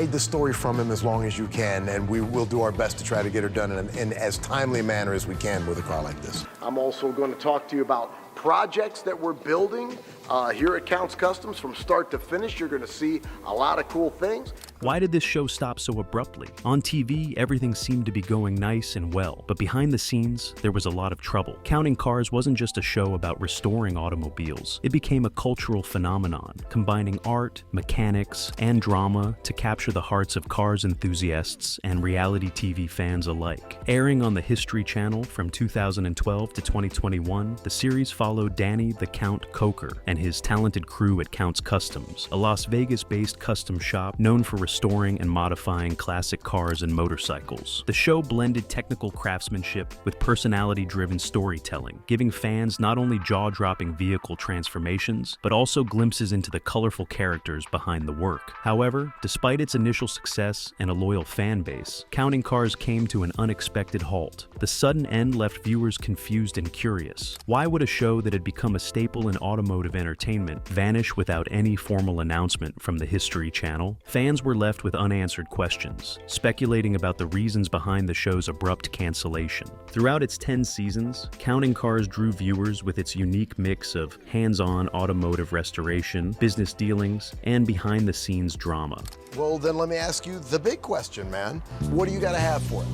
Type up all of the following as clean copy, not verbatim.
hide the story from him as long as you can, and we will do our best to try to get her done in as timely a manner as we can with a car like this. I'm also going to talk to you about projects that we're building here at Counts Customs from start to finish. You're going to see a lot of cool things. Why did this show stop so abruptly? On TV, everything seemed to be going nice and well, but behind the scenes, there was a lot of trouble. Counting Cars wasn't just a show about restoring automobiles. It became a cultural phenomenon, combining art, mechanics, and drama to capture the hearts of cars enthusiasts and reality TV fans alike. Airing on the History Channel from 2012 to 2021, the series followed Danny the Count Koker and his talented crew at Counts Customs, a Las Vegas-based custom shop known for restoring and modifying classic cars and motorcycles. The show blended technical craftsmanship with personality-driven storytelling, giving fans not only jaw-dropping vehicle transformations, but also glimpses into the colorful characters behind the work. However, despite its initial success and a loyal fan base, Counting Cars came to an unexpected halt. The sudden end left viewers confused and curious. Why would a show that had become a staple in automotive entertainment vanish without any formal announcement from the History Channel? Fans were left with unanswered questions, speculating about the reasons behind the show's abrupt cancellation. Throughout its 10 seasons, Counting Cars drew viewers with its unique mix of hands-on automotive restoration, business dealings, and behind-the-scenes drama. Well, then let me ask you the big question, man. What do you got to have for it?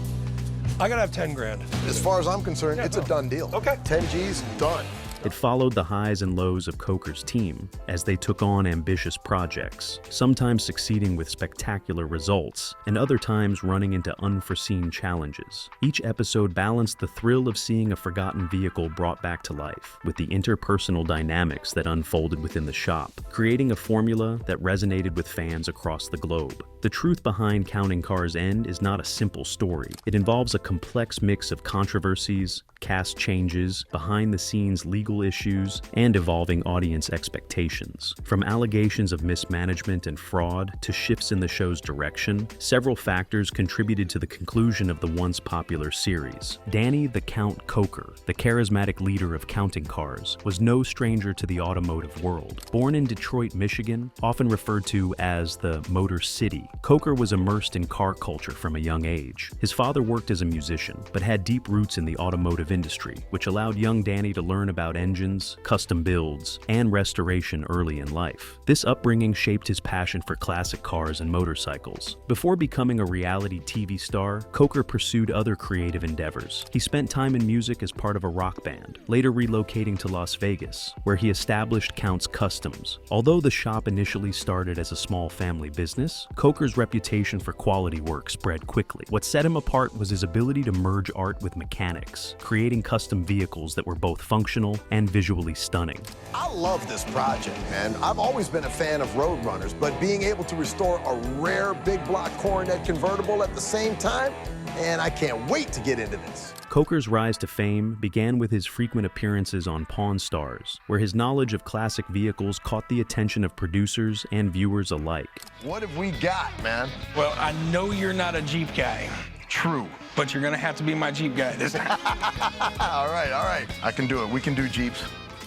I gotta have 10 grand. As far as I'm concerned, it's a done deal. Okay. 10 G's, done. It followed the highs and lows of Koker's team as they took on ambitious projects, sometimes succeeding with spectacular results, and other times running into unforeseen challenges. Each episode balanced the thrill of seeing a forgotten vehicle brought back to life with the interpersonal dynamics that unfolded within the shop, creating a formula that resonated with fans across the globe. The truth behind Counting Cars' end is not a simple story. It involves a complex mix of controversies, cast changes, behind-the-scenes legal issues, and evolving audience expectations. From allegations of mismanagement and fraud to shifts in the show's direction, several factors contributed to the conclusion of the once popular series. Danny the Count Koker, the charismatic leader of Counting Cars, was no stranger to the automotive world. Born in Detroit, Michigan, often referred to as the Motor City, Koker was immersed in car culture from a young age. His father worked as a musician, but had deep roots in the automotive industry, which allowed young Danny to learn about engines, custom builds, and restoration early in life. This upbringing shaped his passion for classic cars and motorcycles. Before becoming a reality TV star, Koker pursued other creative endeavors. He spent time in music as part of a rock band, later relocating to Las Vegas, where he established Counts Customs. Although the shop initially started as a small family business, Koker's reputation for quality work spread quickly. What set him apart was his ability to merge art with mechanics, creating custom vehicles that were both functional and visually stunning. I love this project, man. I've always been a fan of road runners, but being able to restore a rare big block coronet convertible at the same time, and I can't wait to get into this. Koker's rise to fame began with his frequent appearances on Pawn Stars, where his knowledge of classic vehicles caught the attention of producers and viewers alike. What have we got, man? Well, I know you're not a Jeep guy. True. But you're gonna have to be my Jeep guy this time. All right. I can do it. We can do Jeeps.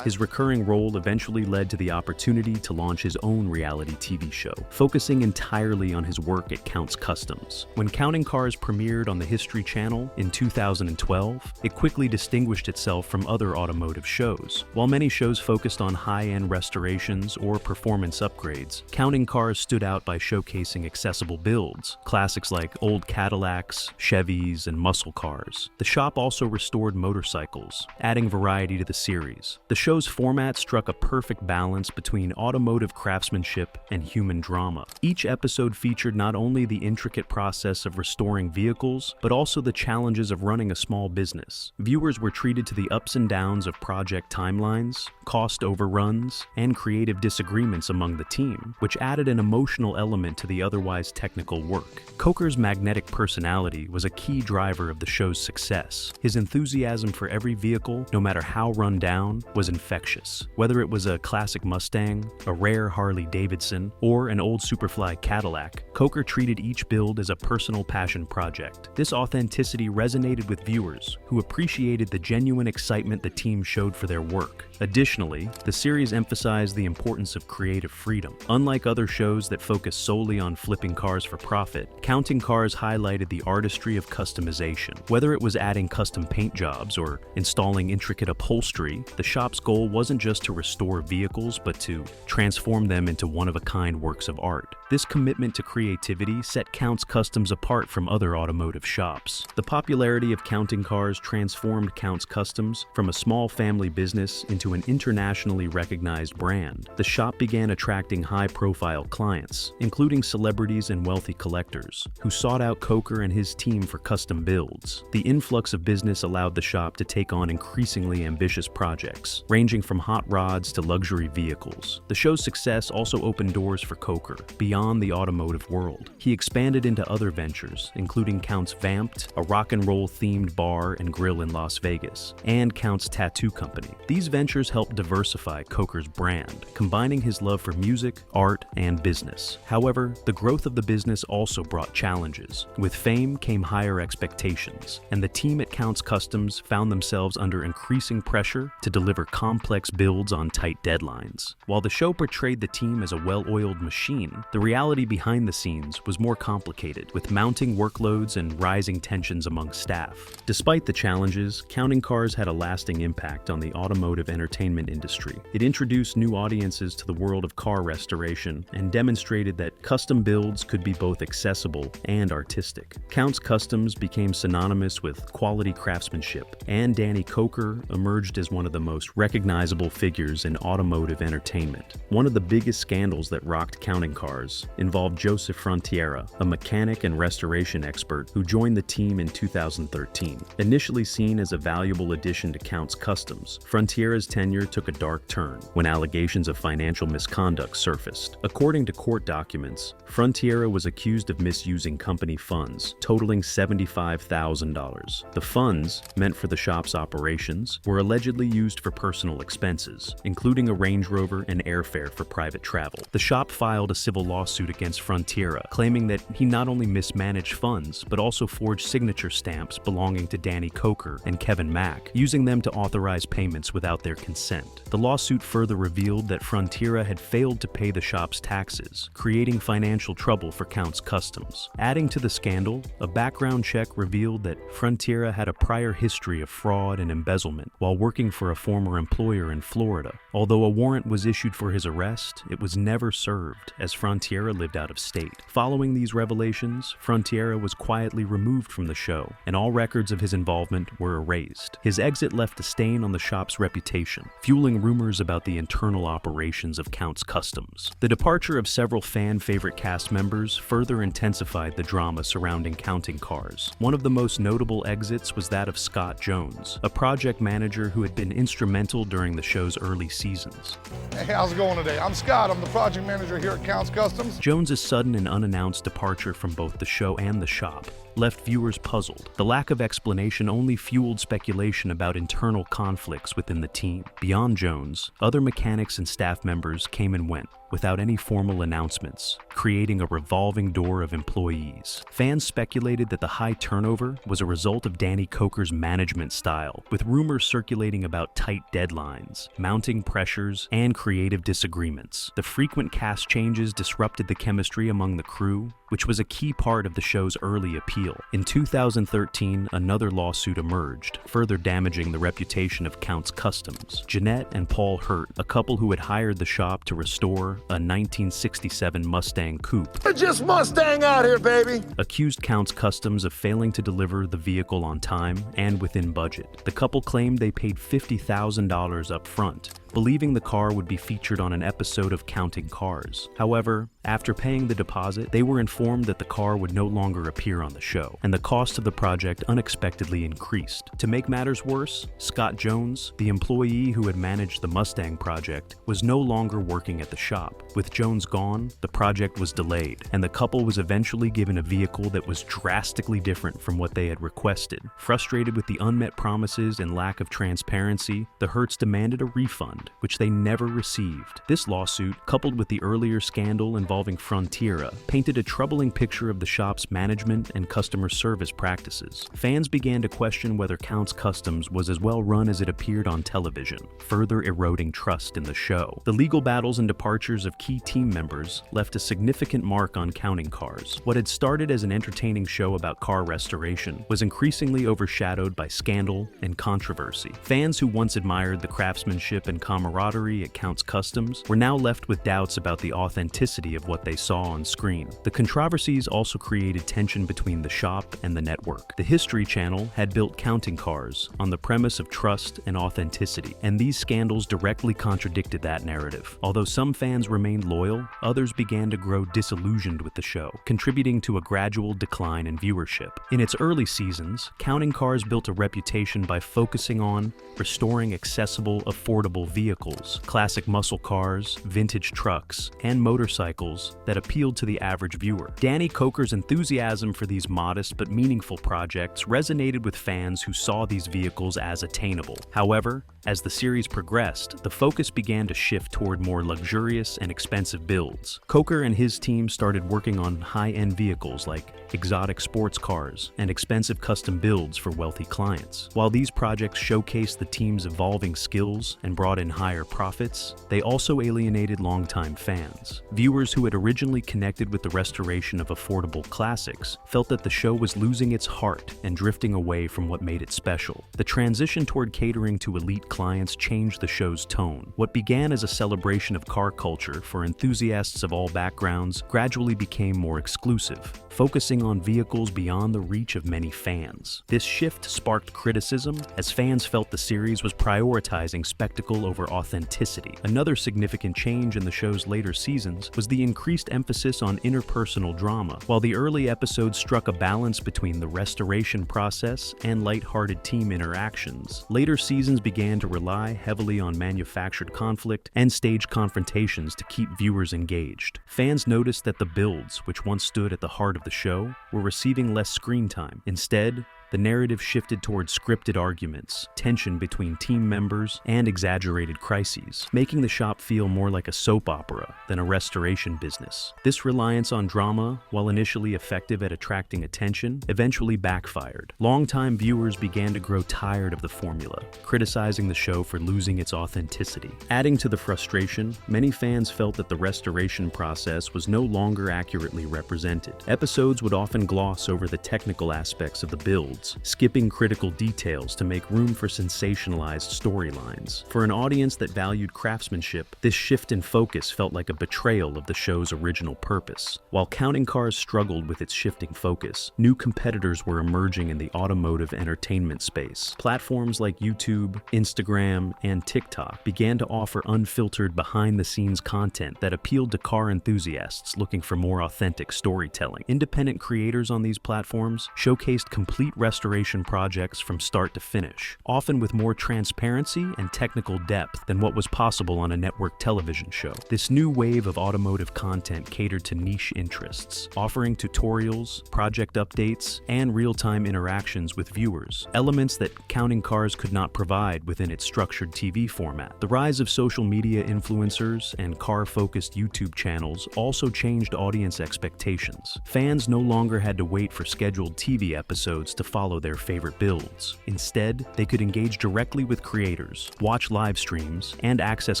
His recurring role eventually led to the opportunity to launch his own reality TV show, focusing entirely on his work at Counts Customs. When Counting Cars premiered on the History Channel in 2012, it quickly distinguished itself from other automotive shows. While many shows focused on high-end restorations or performance upgrades, Counting Cars stood out by showcasing accessible builds, classics like old Cadillacs, Chevys, and muscle cars. The shop also restored motorcycles, adding variety to the series. The show's format struck a perfect balance between automotive craftsmanship and human drama. Each episode featured not only the intricate process of restoring vehicles, but also the challenges of running a small business. Viewers were treated to the ups and downs of project timelines, cost overruns, and creative disagreements among the team, which added an emotional element to the otherwise technical work. Koker's magnetic personality was a key driver of the show's success. His enthusiasm for every vehicle, no matter how run down, was infectious infectious. Whether it was a classic Mustang, a rare Harley-Davidson, or an old Superfly Cadillac, Koker treated each build as a personal passion project. This authenticity resonated with viewers, who appreciated the genuine excitement the team showed for their work. Additionally, the series emphasized the importance of creative freedom. Unlike other shows that focus solely on flipping cars for profit, Counting Cars highlighted the artistry of customization. Whether it was adding custom paint jobs or installing intricate upholstery, the shop's goal wasn't just to restore vehicles, but to transform them into one-of-a-kind works of art. This commitment to creativity set Counts Customs apart from other automotive shops. The popularity of Counting Cars transformed Counts Customs from a small family business into an internationally recognized brand. The shop began attracting high-profile clients, including celebrities and wealthy collectors, who sought out Koker and his team for custom builds. The influx of business allowed the shop to take on increasingly ambitious projects, ranging from hot rods to luxury vehicles. The show's success also opened doors for Koker beyond the automotive world. He expanded into other ventures, including Counts Vamped, a rock and roll themed bar and grill in Las Vegas, and Counts Tattoo Company. These ventures helped diversify Koker's brand, combining his love for music, art, and business. However, the growth of the business also brought challenges. With fame came higher expectations, and the team at Counts Customs found themselves under increasing pressure to deliver complex builds on tight deadlines. While the show portrayed the team as a well-oiled machine, the reality behind the scenes was more complicated, with mounting workloads and rising tensions among staff. Despite the challenges, Counting Cars had a lasting impact on the automotive entertainment industry. It introduced new audiences to the world of car restoration and demonstrated that custom builds could be both accessible and artistic. Counts Customs became synonymous with quality craftsmanship, and Danny Koker emerged as one of the most recognizable figures in automotive entertainment. One of the biggest scandals that rocked Counting Cars involved Joseph Frontiera, a mechanic and restoration expert who joined the team in 2013. Initially seen as a valuable addition to Counts Customs, Frontiera's tenure took a dark turn when allegations of financial misconduct surfaced. According to court documents, Frontiera was accused of misusing company funds, totaling $75,000. The funds, meant for the shop's operations, were allegedly used for personal expenses, including a Range Rover and airfare for private travel. The shop filed a civil lawsuit against Frontiera, claiming that he not only mismanaged funds, but also forged signature stamps belonging to Danny Koker and Kevin Mack, using them to authorize payments without their consent. The lawsuit further revealed that Frontiera had failed to pay the shop's taxes, creating financial trouble for Counts Customs. Adding to the scandal, a background check revealed that Frontiera had a prior history of fraud and embezzlement while working for a former employer in Florida. Although a warrant was issued for his arrest, it was never served, as Frontiera lived out of state. Following these revelations, Frontiera was quietly removed from the show, and all records of his involvement were erased. His exit left a stain on the shop's reputation, fueling rumors about the internal operations of Counts Customs. The departure of several fan-favorite cast members further intensified the drama surrounding Counting Cars. One of the most notable exits was that of Scott Jones, a project manager who had been instrumental during the show's early seasons. Hey, how's it going today? I'm Scott. I'm the project manager here at Counts Customs. Jones's sudden and unannounced departure from both the show and the shop left viewers puzzled. The lack of explanation only fueled speculation about internal conflicts within the team. Beyond Jones, other mechanics and staff members came and went without any formal announcements, creating a revolving door of employees. Fans speculated that the high turnover was a result of Danny Koker's management style, with rumors circulating about tight deadlines, mounting pressures, and creative disagreements. The frequent cast changes disrupted the chemistry among the crew, which was a key part of the show's early appeal. In 2013, another lawsuit emerged, further damaging the reputation of Counts Customs. Jeanette and Paul Hurt, a couple who had hired the shop to restore a 1967 Mustang coupe, We're just Mustang out here, baby. accused Counts Customs of failing to deliver the vehicle on time and within budget. The couple claimed they paid $50,000 up front, believing the car would be featured on an episode of Counting Cars. However, after paying the deposit, they were informed that the car would no longer appear on the show, and the cost of the project unexpectedly increased. To make matters worse, Scott Jones, the employee who had managed the Mustang project, was no longer working at the shop. With Jones gone, the project was delayed, and the couple was eventually given a vehicle that was drastically different from what they had requested. Frustrated with the unmet promises and lack of transparency, the Hertz demanded a refund, which they never received. This lawsuit, coupled with the earlier scandal involving Frontiera, painted a troubling picture of the shop's management and customer service practices. Fans began to question whether Count's Kustoms was as well run as it appeared on television, further eroding trust in the show. The legal battles and departures of key team members left a significant mark on Counting Cars. What had started as an entertaining show about car restoration was increasingly overshadowed by scandal and controversy. Fans who once admired the craftsmanship and camaraderie at Count's Kustoms were now left with doubts about the authenticity of what they saw on screen. The controversies also created tension between the shop and the network. The History Channel had built Counting Cars on the premise of trust and authenticity, and these scandals directly contradicted that narrative. Although some fans remained loyal, others began to grow disillusioned with the show, contributing to a gradual decline in viewership. In its early seasons, Counting Cars built a reputation by focusing on restoring accessible, affordable vehicles, classic muscle cars, vintage trucks, and motorcycles that appealed to the average viewer. Danny Koker's enthusiasm for these modest but meaningful projects resonated with fans who saw these vehicles as attainable. However, as the series progressed, the focus began to shift toward more luxurious and expensive builds. Koker and his team started working on high-end vehicles like exotic sports cars and expensive custom builds for wealthy clients. While these projects showcased the team's evolving skills and brought in higher profits, they also alienated longtime fans. Viewers who had originally connected with the restoration of affordable classics felt that the show was losing its heart and drifting away from what made it special. The transition toward catering to elite clients changed the show's tone. What began as a celebration of car culture for enthusiasts of all backgrounds gradually became more exclusive, focusing on vehicles beyond the reach of many fans. This shift sparked criticism, as fans felt the series was prioritizing spectacle over authenticity. Another significant change in the show's later seasons was the increased emphasis on interpersonal drama. While the early episodes struck a balance between the restoration process and lighthearted team interactions, later seasons began to rely heavily on manufactured conflict and staged confrontations to keep viewers engaged. Fans noticed that the builds, which once stood at the heart of the show, were receiving less screen time. Instead, the narrative shifted towards scripted arguments, tension between team members, and exaggerated crises, making the shop feel more like a soap opera than a restoration business. This reliance on drama, while initially effective at attracting attention, eventually backfired. Longtime viewers began to grow tired of the formula, criticizing the show for losing its authenticity. Adding to the frustration, many fans felt that the restoration process was no longer accurately represented. Episodes would often gloss over the technical aspects of the builds, skipping critical details to make room for sensationalized storylines. For an audience that valued craftsmanship, this shift in focus felt like a betrayal of the show's original purpose. While Counting Cars struggled with its shifting focus, new competitors were emerging in the automotive entertainment space. Platforms like YouTube, Instagram, and TikTok began to offer unfiltered behind-the-scenes content that appealed to car enthusiasts looking for more authentic storytelling. Independent creators on these platforms showcased complete restoration projects from start to finish, often with more transparency and technical depth than what was possible on a network television show. This new wave of automotive content catered to niche interests, offering tutorials, project updates, and real-time interactions with viewers, elements that Counting Cars could not provide within its structured TV format. The rise of social media influencers and car-focused YouTube channels also changed audience expectations. Fans no longer had to wait for scheduled TV episodes to follow their favorite builds. Instead, they could engage directly with creators, watch live streams, and access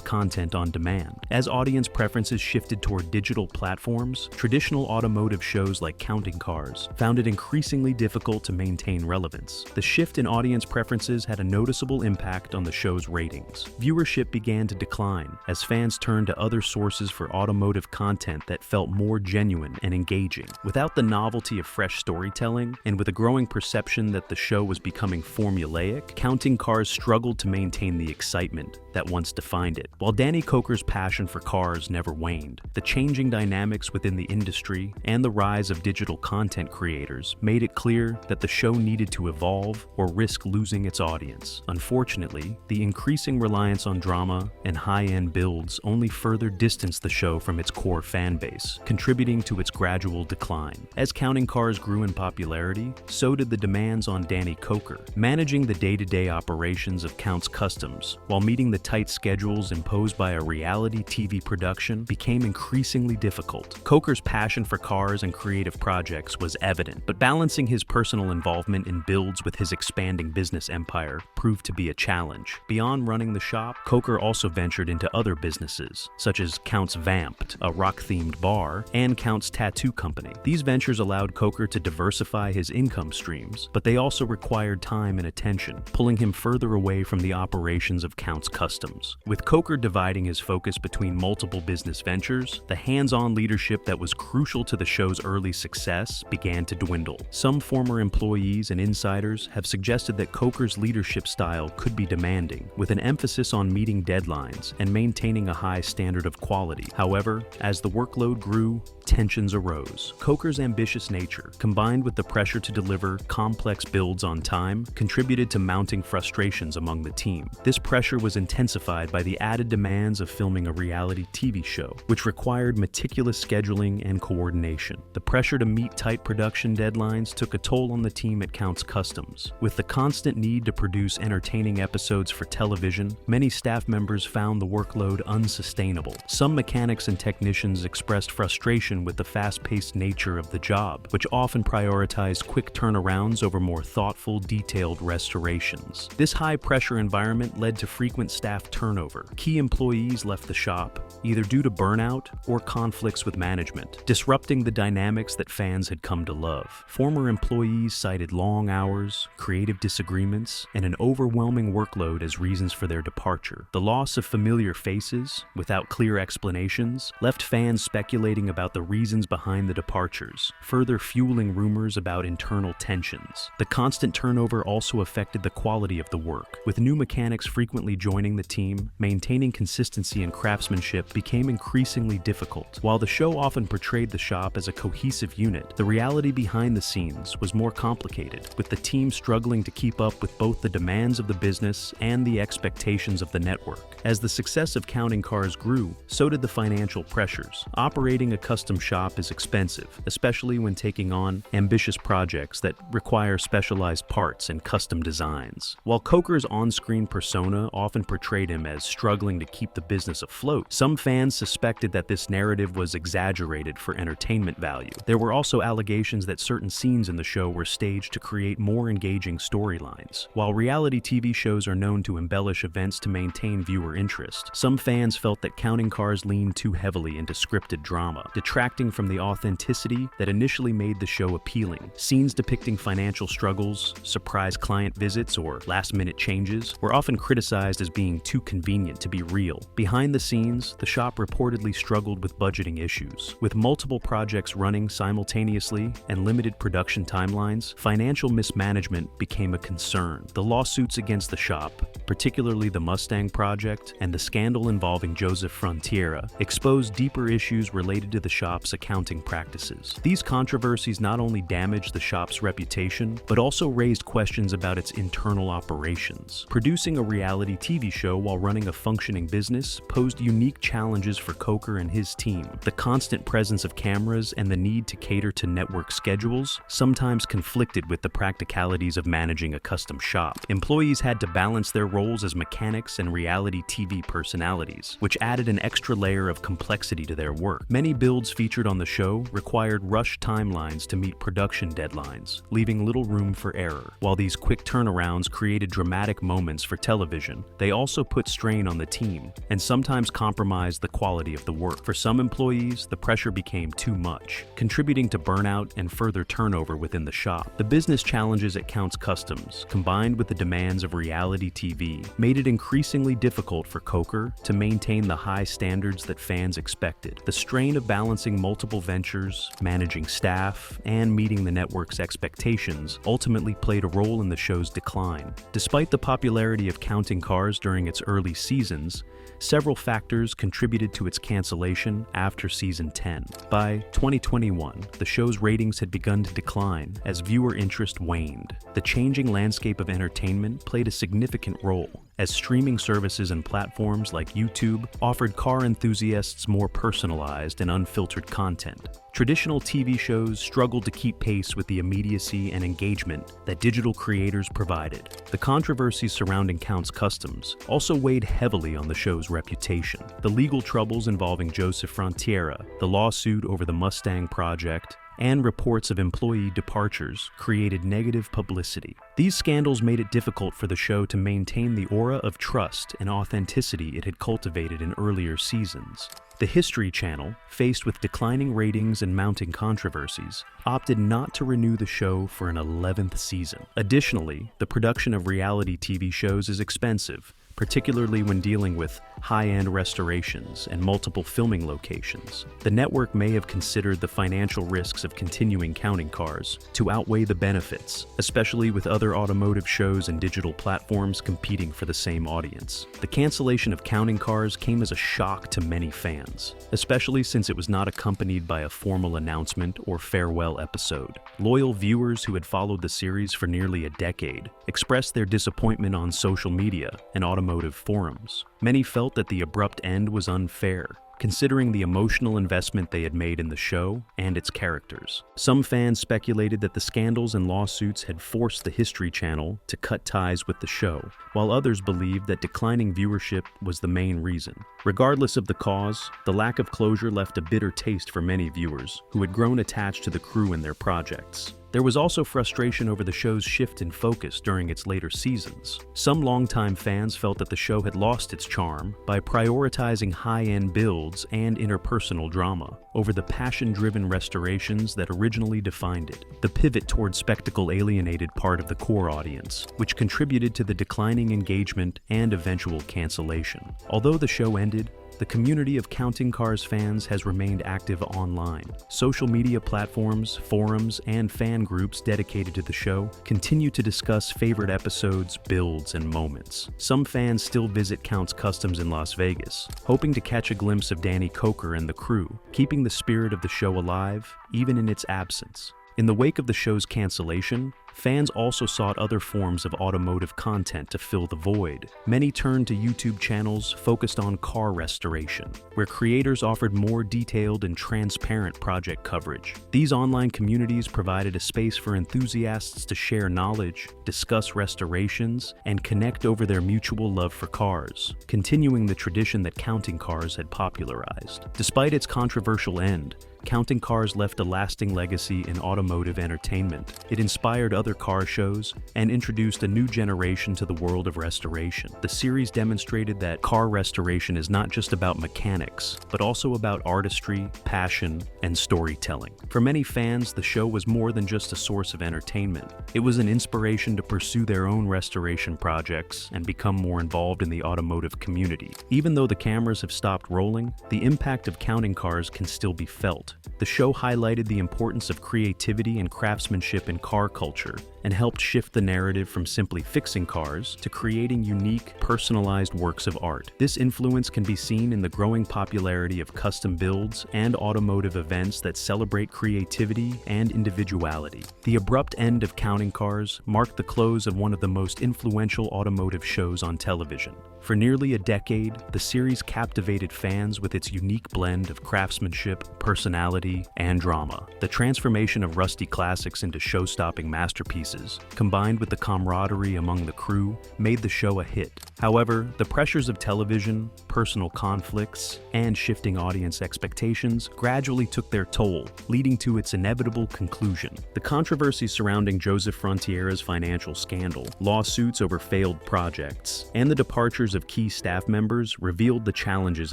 content on demand. As audience preferences shifted toward digital platforms, traditional automotive shows like Counting Cars found it increasingly difficult to maintain relevance. The shift in audience preferences had a noticeable impact on the show's ratings. Viewership began to decline as fans turned to other sources for automotive content that felt more genuine and engaging. Without the novelty of fresh storytelling, and with a growing perception perception that the show was becoming formulaic, Counting Cars struggled to maintain the excitement that once defined it. While Danny Koker's passion for cars never waned, the changing dynamics within the industry and the rise of digital content creators made it clear that the show needed to evolve or risk losing its audience. Unfortunately, the increasing reliance on drama and high-end builds only further distanced the show from its core fan base, contributing to its gradual decline. As Counting Cars grew in popularity, so did the demands on Danny Koker, managing the day-to-day operations of Count's Kustoms, while meeting the tight schedules imposed by a reality TV production became increasingly difficult. Koker's passion for cars and creative projects was evident, but balancing his personal involvement in builds with his expanding business empire proved to be a challenge. Beyond running the shop, Koker also ventured into other businesses, such as Count's Vamped, a rock-themed bar, and Count's Tattoo Company. These ventures allowed Koker to diversify his income streams, but they also required time and attention, pulling him further away from the operations of Count's Kustoms. With Koker dividing his focus between multiple business ventures, the hands-on leadership that was crucial to the show's early success began to dwindle. Some former employees and insiders have suggested that Koker's leadership style could be demanding, with an emphasis on meeting deadlines and maintaining a high standard of quality. However, as the workload grew, tensions arose. Koker's ambitious nature, combined with the pressure to deliver complex builds on time, contributed to mounting frustrations among the team. This pressure was intensified by the added demands of filming a reality TV show, which required meticulous scheduling and coordination. The pressure to meet tight production deadlines took a toll on the team at Count's Kustoms. With the constant need to produce entertaining episodes for television, many staff members found the workload unsustainable. Some mechanics and technicians expressed frustration with the fast-paced nature of the job, which often prioritized quick turnarounds over more thoughtful, detailed restorations. This high-pressure environment led to frequent staff turnover. Key employees left the shop, either due to burnout or conflicts with management, disrupting the dynamics that fans had come to love. Former employees cited long hours, creative disagreements, and an overwhelming workload as reasons for their departure. The loss of familiar faces, without clear explanations, left fans speculating about the reasons behind the departures, further fueling rumors about internal tensions. The constant turnover also affected the quality of the work. With new mechanics frequently joining the team, maintaining consistency and craftsmanship became increasingly difficult. While the show often portrayed the shop as a cohesive unit, the reality behind the scenes was more complicated, with the team struggling to keep up with both the demands of the business and the expectations of the network. As the success of Counting Cars grew, so did the financial pressures. Operating a custom shop is expensive, especially when taking on ambitious projects that require specialized parts and custom designs. While Koker's on-screen persona often portrayed him as struggling to keep the business afloat, some fans suspected that this narrative was exaggerated for entertainment value. There were also allegations that certain scenes in the show were staged to create more engaging storylines. While reality TV shows are known to embellish events to maintain viewer interest, some fans felt that Counting Cars leaned too heavily into scripted drama, detracting from the authenticity that initially made the show appealing. Scenes depicting financial struggles, surprise client visits, or last-minute changes were often criticized as being too convenient to be real. Behind the scenes, the shop reportedly struggled with budgeting issues. With multiple projects running simultaneously and limited production timelines, financial mismanagement became a concern. The lawsuits against the shop, particularly the Mustang project and the scandal involving Joseph Frontiera, exposed deeper issues related to the shop's accounting practices. These controversies not only damaged the shop's reputation, but also raised questions about its internal operations. Producing a reality TV show while running a functioning business posed unique challenges for Koker and his team. The constant presence of cameras and the need to cater to network schedules sometimes conflicted with the practicalities of managing a custom shop. Employees had to balance their roles as mechanics and reality TV personalities, which added an extra layer of complexity to their work. Many builds featured on the show required rushed timelines to meet production deadlines, leaving little room for error. While these quick turnarounds created dramatic moments for television, they also put strain on the team and sometimes compromised the quality of the work. For some employees, the pressure became too much, contributing to burnout and further turnover within the shop. The business challenges at Count's Kustoms, combined with the demands of reality TV, made it increasingly difficult for Koker to maintain the high standards that fans expected. The strain of balancing balancing multiple ventures, managing staff, and meeting the network's expectations ultimately played a role in the show's decline. Despite the popularity of Counting Cars during its early seasons, several factors contributed to its cancellation after season 10. By 2021, the show's ratings had begun to decline as viewer interest waned. The changing landscape of entertainment played a significant role, as streaming services and platforms like YouTube offered car enthusiasts more personalized and unfiltered content. Traditional TV shows struggled to keep pace with the immediacy and engagement that digital creators provided. The controversies surrounding Kustoms also weighed heavily on the show's reputation. The legal troubles involving Joseph Frontiera, the lawsuit over the Mustang project, and reports of employee departures created negative publicity. These scandals made it difficult for the show to maintain the aura of trust and authenticity it had cultivated in earlier seasons. The History Channel, faced with declining ratings and mounting controversies, opted not to renew the show for an 11th season. Additionally, the production of reality TV shows is expensive, particularly when dealing with high-end restorations and multiple filming locations. The network may have considered the financial risks of continuing Counting Cars to outweigh the benefits, especially with other automotive shows and digital platforms competing for the same audience. The cancellation of Counting Cars came as a shock to many fans, especially since it was not accompanied by a formal announcement or farewell episode. Loyal viewers who had followed the series for nearly a decade expressed their disappointment on social media and automotive forums. Many felt that the abrupt end was unfair, considering the emotional investment they had made in the show and its characters. Some fans speculated that the scandals and lawsuits had forced the History Channel to cut ties with the show, while others believed that declining viewership was the main reason. Regardless of the cause, the lack of closure left a bitter taste for many viewers who had grown attached to the crew and their projects. There was also frustration over the show's shift in focus during its later seasons. Some longtime fans felt that the show had lost its charm by prioritizing high-end builds and interpersonal drama over the passion-driven restorations that originally defined it. The pivot toward spectacle alienated part of the core audience, which contributed to the declining engagement and eventual cancellation. Although the show ended, the community of Counting Cars fans has remained active online. Social media platforms, forums, and fan groups dedicated to the show continue to discuss favorite episodes, builds, and moments. Some fans still visit Kustoms in Las Vegas, hoping to catch a glimpse of Danny Koker and the crew, keeping the spirit of the show alive, even in its absence. In the wake of the show's cancellation, fans also sought other forms of automotive content to fill the void. Many turned to YouTube channels focused on car restoration, where creators offered more detailed and transparent project coverage. These online communities provided a space for enthusiasts to share knowledge, discuss restorations, and connect over their mutual love for cars, continuing the tradition that Counting Cars had popularized. Despite its controversial end, Counting Cars left a lasting legacy in automotive entertainment. It inspired other car shows and introduced a new generation to the world of restoration. The series demonstrated that car restoration is not just about mechanics, but also about artistry, passion, and storytelling. For many fans, the show was more than just a source of entertainment. It was an inspiration to pursue their own restoration projects and become more involved in the automotive community. Even though the cameras have stopped rolling, the impact of Counting Cars can still be felt. The show highlighted the importance of creativity and craftsmanship in car culture and helped shift the narrative from simply fixing cars to creating unique, personalized works of art. This influence can be seen in the growing popularity of custom builds and automotive events that celebrate creativity and individuality. The abrupt end of Counting Cars marked the close of one of the most influential automotive shows on television. For nearly a decade, the series captivated fans with its unique blend of craftsmanship, personality, and drama. The transformation of rusty classics into show-stopping masterpieces, combined with the camaraderie among the crew, made the show a hit. However, the pressures of television, personal conflicts, and shifting audience expectations gradually took their toll, leading to its inevitable conclusion. The controversy surrounding Joseph Frontiera's financial scandal, lawsuits over failed projects, and the departures of key staff members revealed the challenges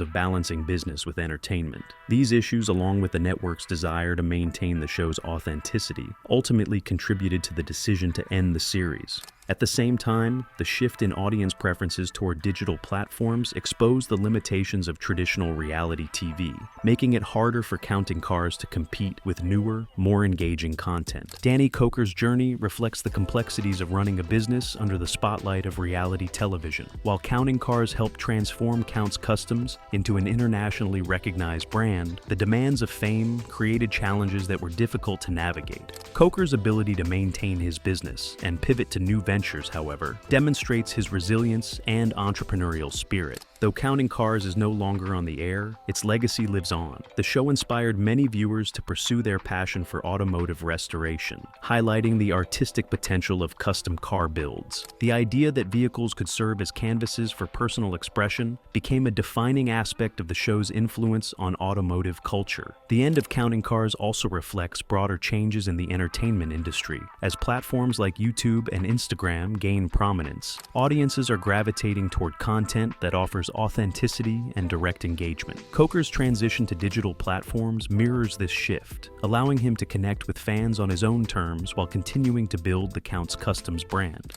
of balancing business with entertainment. These issues, along with the network's desire to maintain the show's authenticity, ultimately contributed to the decision to end the series. At the same time, the shift in audience preferences toward digital platforms exposed the limitations of traditional reality TV, making it harder for Counting Cars to compete with newer, more engaging content. Danny Koker's journey reflects the complexities of running a business under the spotlight of reality television. While Counting Cars helped transform Count's Kustoms into an internationally recognized brand, the demands of fame created challenges that were difficult to navigate. Koker's ability to maintain his business and pivot to new ventures, however, demonstrates his resilience and entrepreneurial spirit. Though Counting Cars is no longer on the air, its legacy lives on. The show inspired many viewers to pursue their passion for automotive restoration, highlighting the artistic potential of custom car builds. The idea that vehicles could serve as canvases for personal expression became a defining aspect of the show's influence on automotive culture. The end of Counting Cars also reflects broader changes in the entertainment industry. As platforms like YouTube and Instagram gain prominence, audiences are gravitating toward content that offers authenticity and direct engagement. Koker's transition to digital platforms mirrors this shift, allowing him to connect with fans on his own terms while continuing to build the Count's Kustoms brand.